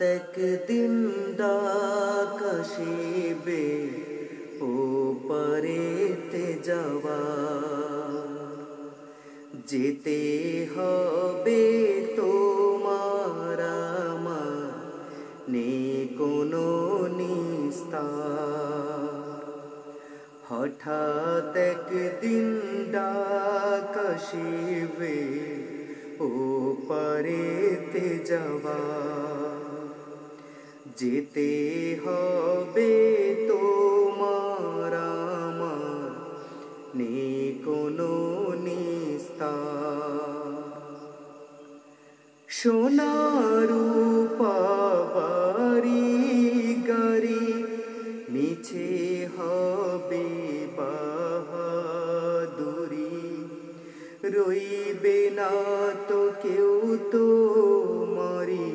একদিন ডাক আসিবে ও পারেতে যাওয়া, যেতে হবে তোমার আমার, নেই কোনো নিস্তার। হঠাৎ একদিন ডাক আসিবে ও পারেতে যাওয়া, যেতে হবে তোমার আমার, নেই কোনো নিস্তার। সোনা রূপা বাড়ি গাড়ি মিছে হবে বাহাদুরি, রইবে না তো কেউ তোমারি,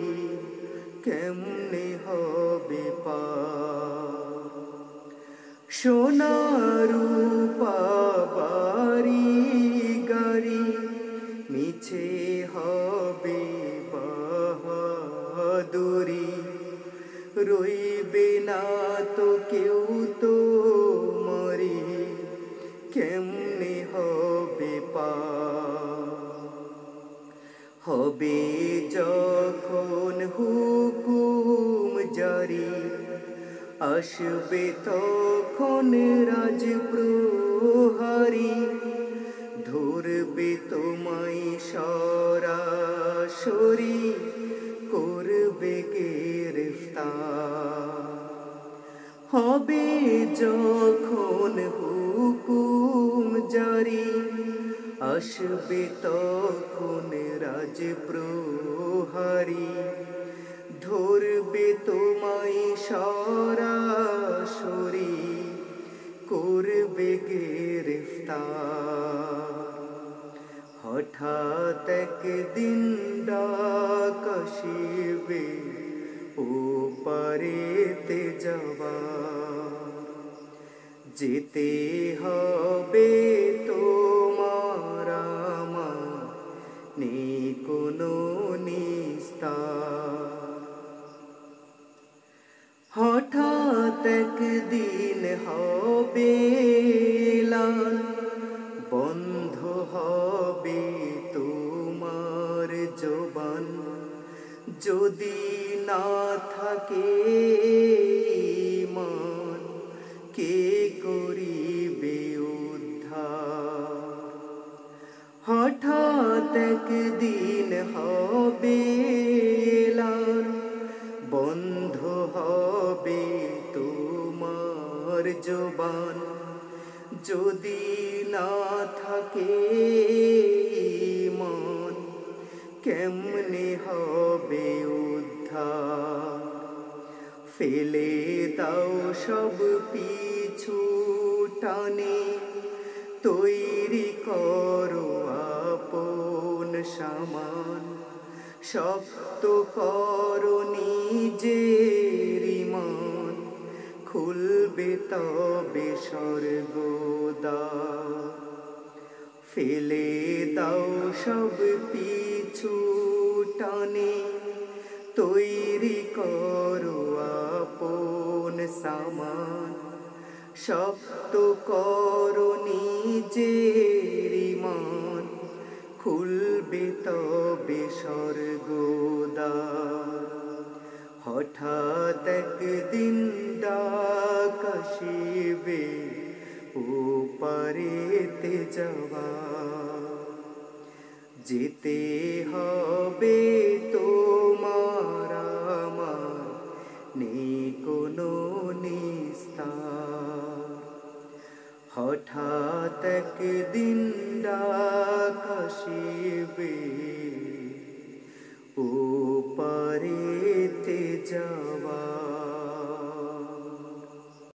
কেমনে হবে পার। সোনা রূপা বাড়ি গাড়ি মিছে হবে বাহাদুরি, রইবে না তো কেউ তোমারি, কেমনে হবে পার। হবে যখন হুকুম জারি, আসবে তখন রাজপ্রহারী, ধরবে তোমায় সরাসরি, করবে গ্রেফতার। হবে যখন হুকুম জারি, আসবে তখন রাজপ্রহারী, ধরবে তোমায় সরাসরি, করবে গ্রেফতার। হঠাৎ একদিন ডাক আসিবে ও পারেতে যাওয়া, যেতে হবে তোমার আমার, নেই কোনো নিস্তার। হঠাৎ একদিন হবে এলান, বন্ধ হবে তোমার জবান, যদি না থাকে ঈমান, কে করিবে উদ্ধার। হঠাৎ একদিন হবে এলান, বন্ধ হবে তোমার জবান, যদি না থাকে ঈমান, কেমনে হবে উদ্ধার। ফেলে দাও সব পিছু টানে, তৈরি করো আপন সামান, শক্ত করো নিজের ঈমান, খুলবে তবে স্বর্গদ্বার। ফেলে দাও সব পিছু টানে, তৈরি করো আপন সামান, শক্ত করো নিজের ঈমান, খুলবে তবে স্বর্গদ্বার। হঠাৎ একদিন ডাক আসিবে ও পারেতে যাওয়া, যেতে হবে তোমার আমার, নেই কোনো নিস্তার। হঠাৎ একদিন ডাক আসিবে